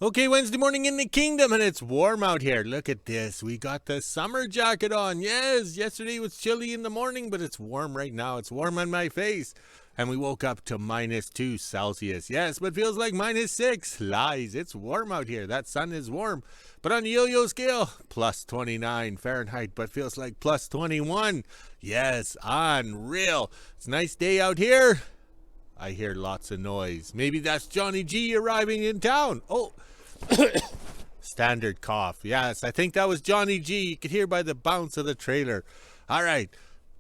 Okay, Wednesday morning in the kingdom, and it's warm out here. Look at this. We got the summer jacket on. Yes, yesterday was chilly in the morning, but it's warm right now. It's warm on my face. And we woke up to -2 Celsius. Yes, but feels like -6. Lies. It's warm out here. That sun is warm. But on the yo-yo scale, +29 Fahrenheit, but feels like +21. Yes, unreal. It's a nice day out here. I hear lots of noise. Maybe that's Johnny G arriving in town. Oh, standard cough. Yes, I think that was Johnny G. You could hear by the bounce of the trailer. All right.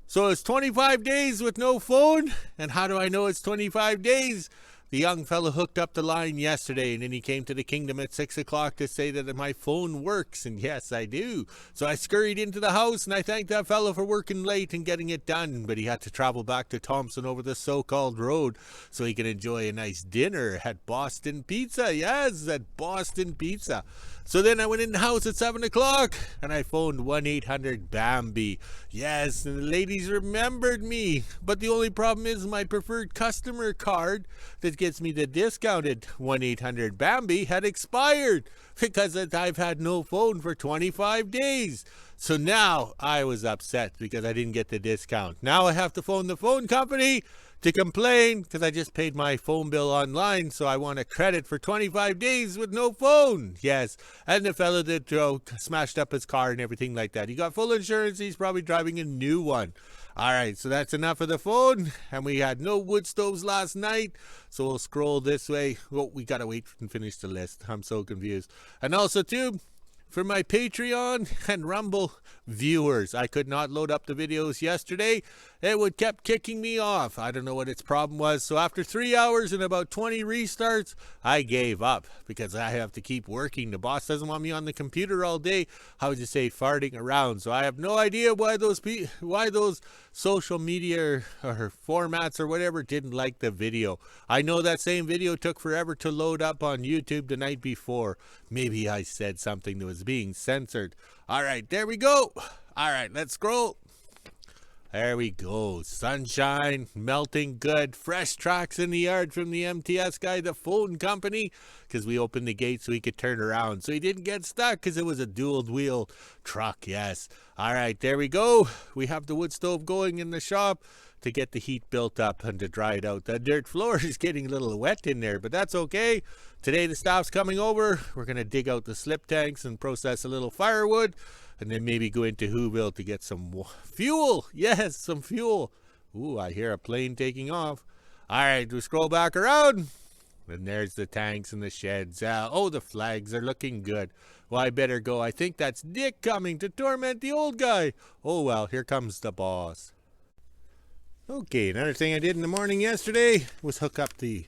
So it's 25 days with no phone. And how do I know it's 25 days? The young fellow hooked up the line yesterday, and then he came to the kingdom at 6 o'clock to say that my phone works, and yes, I do. So I scurried into the house, and I thanked that fellow for working late and getting it done, but he had to travel back to Thompson over the so-called road so he could enjoy a nice dinner at Boston Pizza. Yes, at Boston Pizza. So then I went in the house at 7 o'clock, and I phoned 1-800-BAMBI. Yes, and the ladies remembered me. But the only problem is my preferred customer card that gets me the discounted 1-800-BAMBI had expired because I've had no phone for 25 days. So now I was upset because I didn't get the discount. Now I have to phone the phone company to complain because I just paid my phone bill online, so I want a credit for 25 days with no phone. Yes, and the fellow that smashed up his car and everything like that. He got full insurance. He's probably driving a new one. All right, so that's enough of the phone, and we had no wood stoves last night, so we'll scroll this way. Oh, we gotta wait and finish the list. I'm so confused. And also, too, for my Patreon and Rumble viewers, I could not load up the videos yesterday. It kept kicking me off. I don't know what its problem was. So after 3 hours and about 20 restarts, I gave up because I have to keep working. The boss doesn't want me on the computer all day. How would you say, farting around? So I have no idea why those social media or formats or whatever didn't like the video. I know that same video took forever to load up on YouTube the night before. Maybe I said something that was being censored. All right, there we go. All right, let's scroll. There we go. Sunshine, melting good, fresh tracks in the yard from the MTS guy, the phone company, because we opened the gate so he could turn around. So he didn't get stuck because it was a dual wheel truck, yes. All right, there we go. We have the wood stove going in the shop to get the heat built up and to dry it out. The dirt floor is getting a little wet in there, but that's okay. Today the staff's coming over. We're going to dig out the slip tanks and process a little firewood, and then maybe go into WHO-ville to get some fuel. Yes, some fuel. Ooh, I hear a plane taking off. All right, we scroll back around. And there's the tanks and the sheds. Oh, the flags are looking good. Well, I better go. I think that's Dick coming to torment the old guy. Oh, well, here comes the boss. Okay, another thing I did in the morning yesterday was hook up the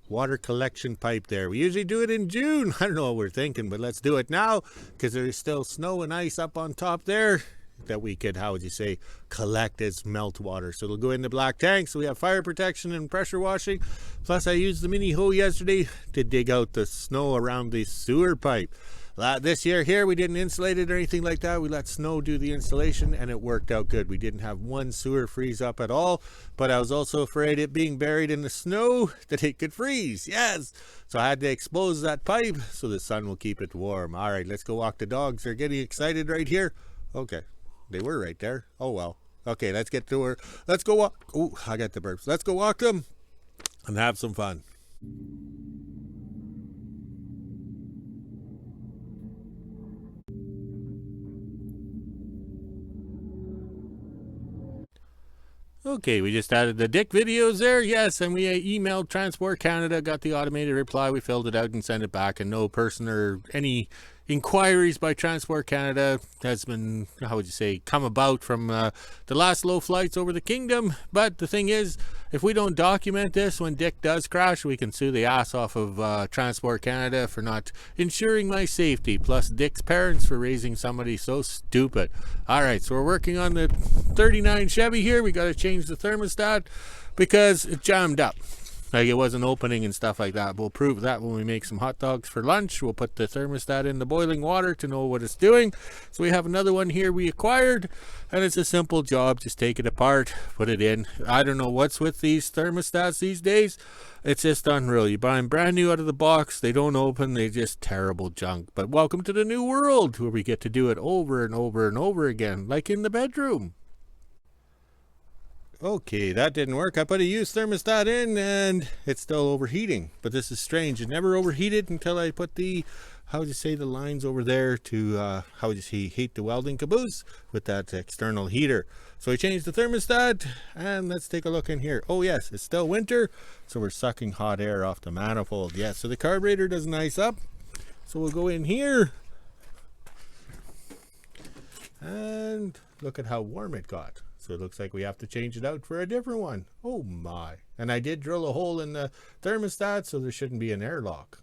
water collection pipe there. We usually do it in June. I don't know what we're thinking, but let's do it now because there is still snow and ice up on top there that we could, how would you say, collect as meltwater. So it'll go in the black tank. So we have fire protection and pressure washing. Plus I used the mini hoe yesterday to dig out the snow around the sewer pipe. This year here, we didn't insulate it or anything like that. We let snow do the installation, and it worked out good. We didn't have one sewer freeze up at all, but I was also afraid it being buried in the snow that it could freeze. Yes! So I had to expose that pipe so the sun will keep it warm. All right, let's go walk the dogs. They're getting excited right here. Okay, they were right there. Oh, well. Okay, let's get to her. Let's go walk. Oh, I got the burps. Let's go walk them and have some fun. Okay, we just added the Dick videos there, yes, and we emailed Transport Canada, got the automated reply, we filled it out and sent it back, and no person or any inquiries by Transport Canada has been, how would you say, come about from the last low flights over the kingdom. But the thing is, if we don't document this when Dick does crash, we can sue the ass off of Transport Canada for not ensuring my safety, plus Dick's parents for raising somebody so stupid. All right, so we're working on the 39 Chevy here. We got to change the thermostat because it jammed up. Like it wasn't opening and stuff like that. We'll prove that when we make some hot dogs for lunch. We'll put the thermostat in the boiling water to know what it's doing. So we have another one here we acquired, and it's a simple job. Just take it apart, put it in. I don't know what's with these thermostats these days. It's just unreal. You buy them brand new out of the box. They don't open. They're just terrible junk. But welcome to the new world where we get to do it over and over and over again, like in the bedroom. Okay, that didn't work. I put a used thermostat in and it's still overheating. But this is strange. It never overheated until I put the, how would you say, the lines over there to, how would you say, heat the welding caboose with that external heater. So I changed the thermostat and let's take a look in here. Oh yes, it's still winter. So we're sucking hot air off the manifold. Yes, so the carburetor doesn't ice up. So we'll go in here and look at how warm it got. So it looks like we have to change it out for a different one. Oh my. And I did drill a hole in the thermostat, so there shouldn't be an airlock.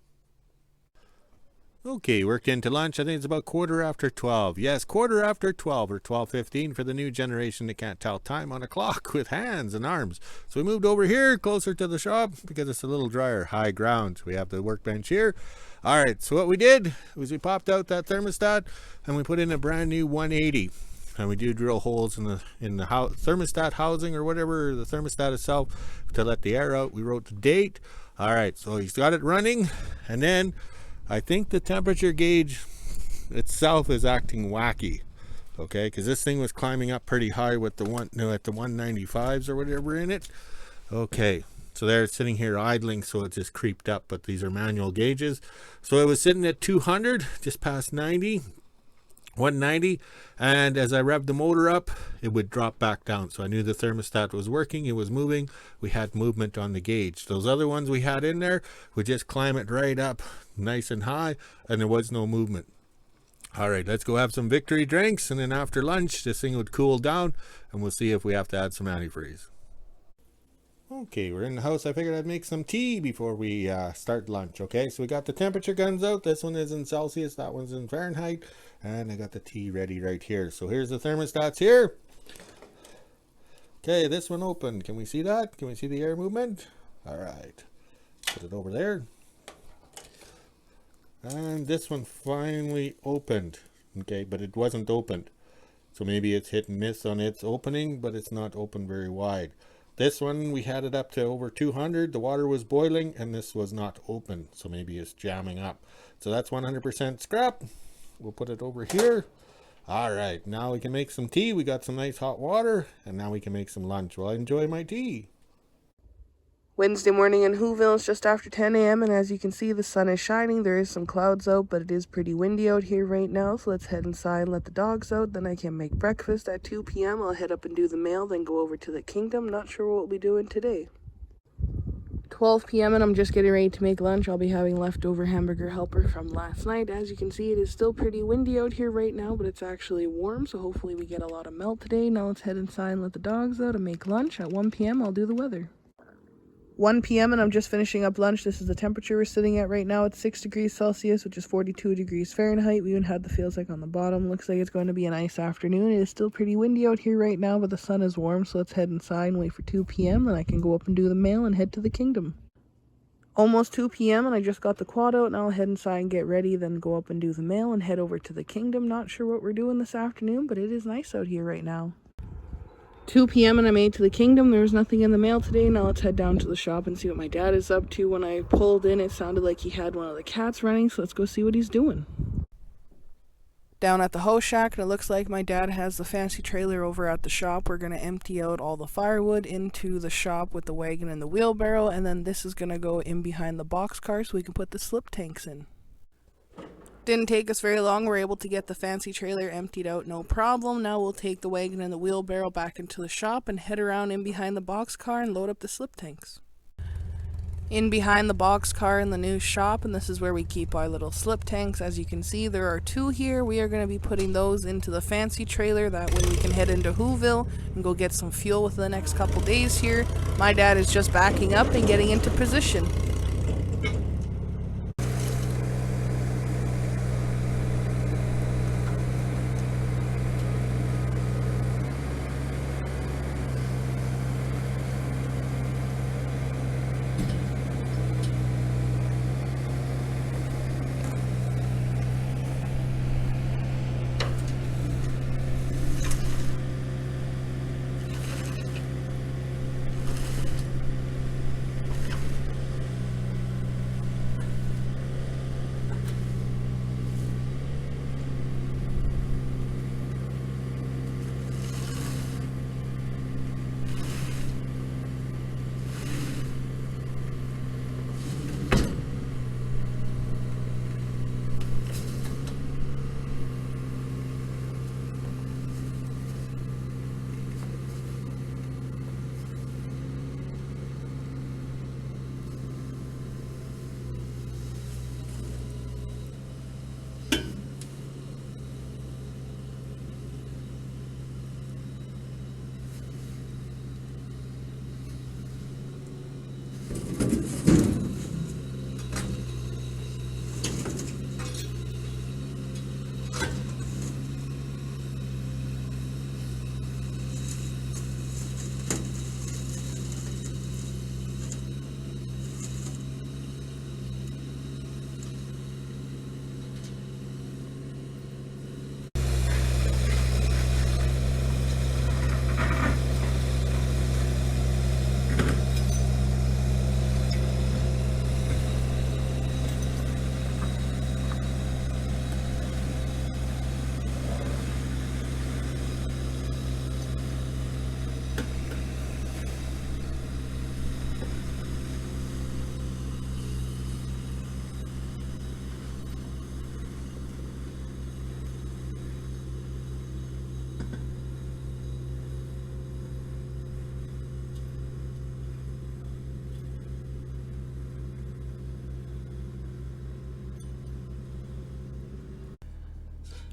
Okay, worked into lunch. I think it's about 12:15. Yes, 12:15 or 12:15 for the new generation that can't tell time on a clock with hands and arms. So we moved over here closer to the shop because it's a little drier, high ground. So we have the workbench here. All right, so what we did was we popped out that thermostat and we put in a brand new 180. And we do drill holes in the thermostat housing or whatever, the thermostat itself, to let the air out. We wrote the date. All right, so he's got it running, and then I think the temperature gauge itself is acting wacky. Okay, because this thing was climbing up pretty high with the at the 195s or whatever in it. Okay, so there it's sitting here idling, so it just creeped up. But these are manual gauges, so it was sitting at 200, just past 90. 190, and as I revved the motor up, it would drop back down. So I knew the thermostat was working, it was moving, we had movement on the gauge. Those other ones we had in there would just climb it right up nice and high, and there was no movement. All right, let's go have some victory drinks, and then after lunch, this thing would cool down, and we'll see if we have to add some antifreeze. Okay, we're in the house. I figured I'd make some tea before we start lunch. Okay, so we got the temperature guns out. This one is in Celsius, that one's in Fahrenheit, and I got the tea ready right here. So here's the thermostats here. Okay, this one opened. Can we see that? Can we see the air movement? All right, put it over there. And this one finally opened. Okay, but it wasn't opened. So maybe it's hit and miss on its opening, but it's not open very wide. This one, we had it up to over 200. The water was boiling, and this was not open. So maybe it's jamming up. So that's 100% scrap. We'll put it over here. All right, now we can make some tea. We got some nice hot water, and now we can make some lunch. Well, I enjoy my tea. Wednesday morning in WHO-ville, it's just after 10 a.m. and as you can see, the sun is shining. There is some clouds out, but it is pretty windy out here right now. So let's head inside and let the dogs out. Then I can make breakfast at 2 p.m. I'll head up and do the mail, then go over to the kingdom. Not sure what we'll be doing today. 12 p.m. and I'm just getting ready to make lunch. I'll be having leftover hamburger helper from last night. As you can see, it is still pretty windy out here right now, but it's actually warm. So hopefully we get a lot of melt today. Now let's head inside and let the dogs out and make lunch. At 1 p.m. I'll do the weather. 1 p.m. and I'm just finishing up lunch. This is the temperature we're sitting at right now. It's 6 degrees Celsius, which is 42 degrees Fahrenheit. We even had the feels like on the bottom. Looks like it's going to be a nice afternoon. It is still pretty windy out here right now, but the sun is warm. So let's head inside and wait for 2 p.m. Then I can go up and do the mail and head to the kingdom. Almost 2 p.m. and I just got the quad out. Now I'll head inside and get ready, then go up and do the mail and head over to the kingdom. Not sure what we're doing this afternoon, but it is nice out here right now. 2 p.m. and I made to the kingdom. There was nothing in the mail today. Now let's head down to the shop and see what my dad is up to. When I pulled in, it sounded like he had one of the cats running, so let's go see what he's doing. Down at the house shack, and it looks like my dad has the fancy trailer over at the shop. We're going to empty out all the firewood into the shop with the wagon and the wheelbarrow, and then this is going to go in behind the boxcar so we can put the slip tanks in. Didn't take us very long. We're able to get the fancy trailer emptied out, no problem. Now we'll take the wagon and the wheelbarrow back into the shop and head around in behind the boxcar and load up the slip tanks. In behind the boxcar in the new shop, and this is where we keep our little slip tanks. As you can see, there are 2 here. We are going to be putting those into the fancy trailer. That way we can head into WHO-ville and go get some fuel within the next couple days here. My dad is just backing up and getting into position.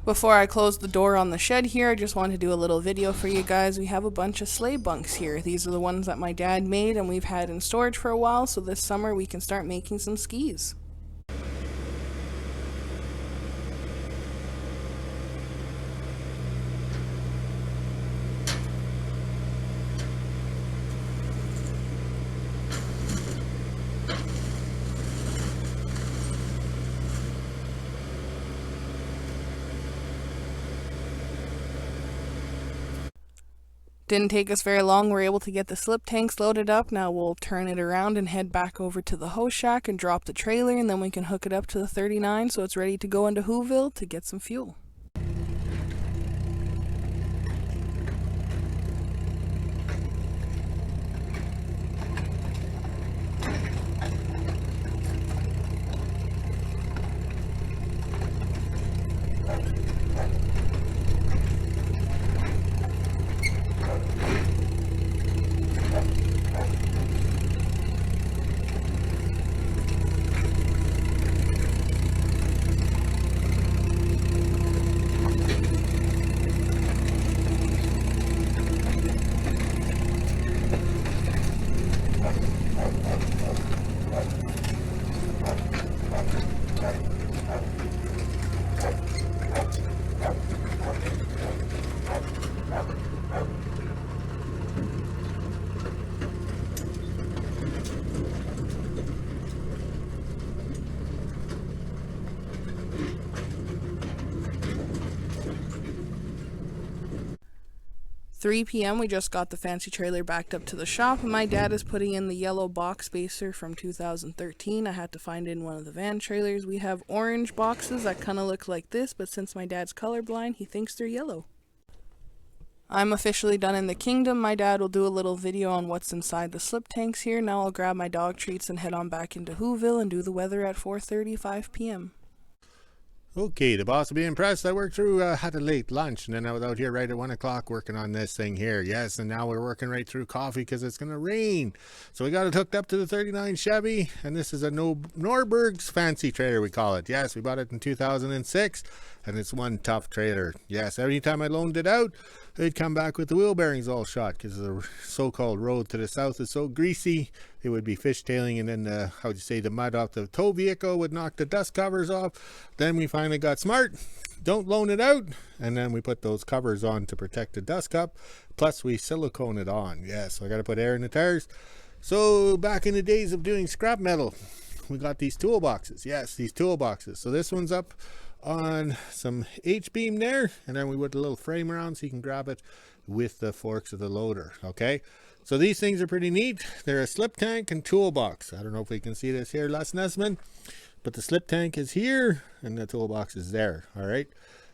Before I close the door on the shed here, I just wanted to do a little video for you guys. We have a bunch of sleigh bunks here. These are the ones that my dad made and we've had in storage for a while, so this summer we can start making some skis. Didn't take us very long. We were able to get the slip tanks loaded up. Now we'll turn it around and head back over to the hose shack and drop the trailer, and then we can hook it up to the 39 so it's ready to go into WHO-ville to get some fuel. $3 p.m. we just got the fancy trailer backed up to the shop, and my dad is putting in the yellow box spacer from 2013. I had to find in one of the van trailers. We have orange boxes that kind of look like this, but since my dad's colorblind, he thinks they're yellow. I'm officially done in the kingdom. My dad will do a little video on what's inside the slip tanks here. Now I'll grab my dog treats and head on back into WHO-ville and do the weather at 4:35 p.m. Okay, the boss will be impressed. I worked through, had a late lunch, and then I was out here right at 1 o'clock working on this thing here. Yes, and now we're working right through coffee because it's going to rain. So we got it hooked up to the 39 Chevy, and this is a Norberg's fancy trailer, we call it. Yes, we bought it in 2006, and it's one tough trailer. Yes, every time I loaned it out, it'd come back with the wheel bearings all shot because the so-called road to the south is so greasy. It would be fishtailing, and then the mud off the tow vehicle would knock the dust covers off. Then we finally got smart. Don't loan it out, and then we put those covers on to protect the dust cup. Plus we silicone it on. Yes, so I got to put air in the tires. So back in the days of doing scrap metal, we got these toolboxes. Yes, these toolboxes. So this one's up on some H-beam there, and then we put a little frame around so you can grab it with the forks of the loader. Okay, so these things are pretty neat. They're a slip tank and toolbox. I don't know if we can see this here, Les Nesman, but the slip tank is here and the toolbox is there. All right,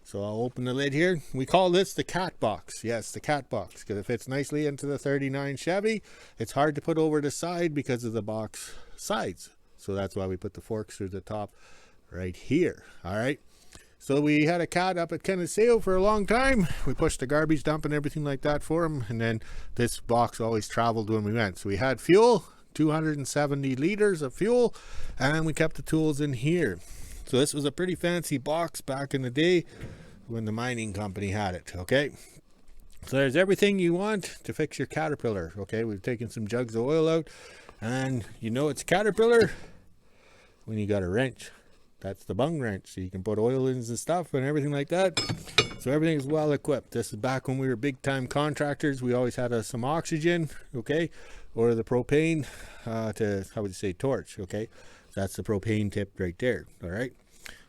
so I'll open the lid here. We call this the cat box. Yes, the cat box, because it fits nicely into the 39 Chevy. It's hard to put over the side because of the box sides, so that's why we put the forks through the top right here. All right, so we had a cat up at Kennesaw for a long time. We pushed the garbage dump and everything like that for him, and then this box always traveled when we went. So we had fuel, 270 liters of fuel, and we kept the tools in here. So this was a pretty fancy box back in the day when the mining company had it. Okay, so there's everything you want to fix your Caterpillar. Okay, we've taken some jugs of oil out, and you know it's Caterpillar when you got a wrench. That's the bung wrench, so you can put oil in and stuff and everything like that. So everything is well equipped. This is back when we were big time contractors. We always had some oxygen, okay, or the propane torch. Okay, so that's the propane tip right there. All right,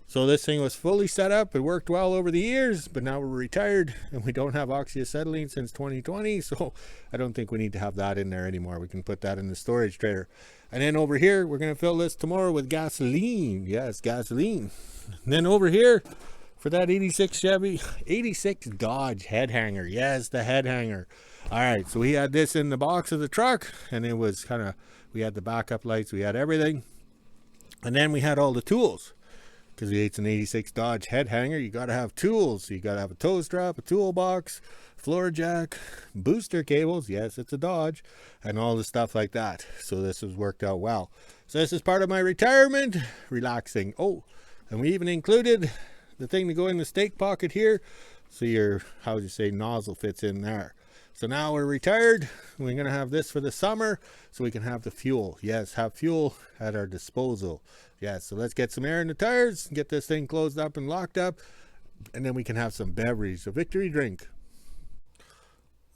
so this thing was fully set up. It worked well over the years, but now we're retired and we don't have oxyacetylene since 2020, so I don't think we need to have that in there anymore. We can put that in the storage trailer. And then over here, we're going to fill this tomorrow with gasoline. Yes, gasoline. And then over here, for that 86 Dodge head hanger. Yes, the head hanger. All right, so we had this in the box of the truck, and it was we had the backup lights, we had everything. And then we had all the tools. Because it's an 86 Dodge head hanger, you got to have tools. So you got to have a tow strap, a toolbox, floor jack, booster cables. Yes, it's a Dodge, and all the stuff like that. So this has worked out well. So this is part of my retirement, relaxing. Oh, and we even included the thing to go in the stake pocket here, so your, how would you say, nozzle fits in there. So now we're retired. We're going to have this for the summer so we can have the fuel. Yes, have fuel at our disposal. Yes, so let's get some air in the tires, get this thing closed up and locked up, and then we can have some beverage, a victory drink.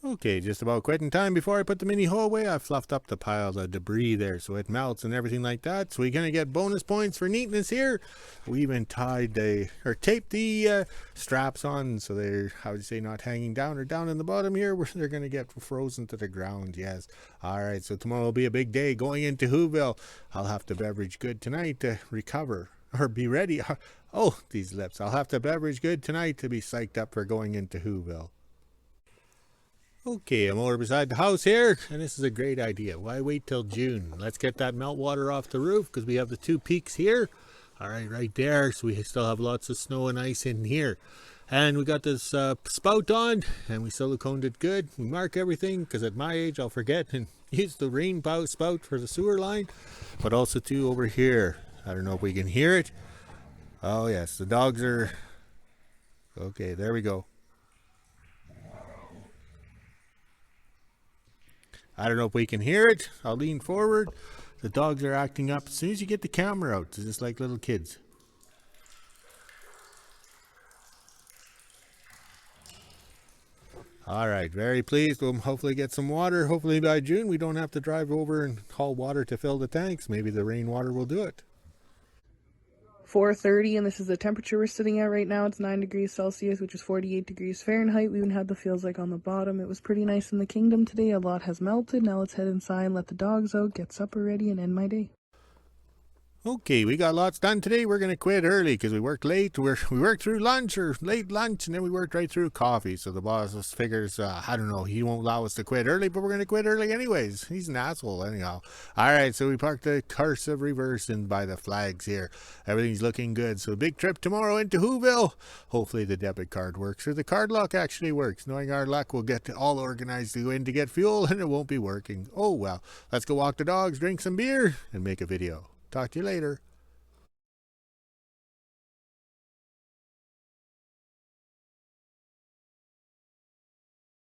Okay, just about quitting time. Before I put the mini hoe away, I fluffed up the pile of debris there so it melts and everything like that. So we're going to get bonus points for neatness here. We even taped the straps on so they're, how would you say, not hanging down or down in the bottom here where they're going to get frozen to the ground. Yes. All right, so tomorrow will be a big day going into WHO-ville. I'll have the beverage good tonight to recover or be ready. Oh, these lips. I'll have the beverage good tonight to be psyched up for going into WHO-ville. Okay, I'm over beside the house here, and this is a great idea. Why wait till June? Let's get that meltwater off the roof because we have the 2 peaks here. All right, right there. So we still have lots of snow and ice in here. And we got this spout on, and we siliconed it good. We mark everything because at my age I'll forget and use the rain spout for the sewer line. But also too over here. I don't know if we can hear it. Oh yes, the dogs are... Okay, there we go. I don't know if we can hear it. I'll lean forward. The dogs are acting up as soon as you get the camera out. It's just like little kids. All right, very pleased. We'll hopefully get some water. Hopefully by June we don't have to drive over and haul water to fill the tanks. Maybe the rainwater will do it. 4:30, and this is the temperature we're sitting at right now. It's 9 degrees Celsius, which is 48 degrees Fahrenheit. We even had the feels like on the bottom. It was pretty nice in the kingdom today. A lot has melted. Now let's head inside, let the dogs out, get supper ready, and end my day. Okay, we got lots done today. We're going to quit early because we worked late. We worked through lunch or late lunch, and then we worked right through coffee. So the boss figures, I don't know, he won't allow us to quit early, but we're going to quit early anyways. He's an asshole anyhow. All right, so we parked the cursive reverse in by the flags here. Everything's looking good. So big trip tomorrow into WHO-ville. Hopefully the debit card works or the card lock actually works. Knowing our luck, we'll get all organized to go in to get fuel, and it won't be working. Oh, well. Let's go walk the dogs, drink some beer, and make a video. Talk to you later.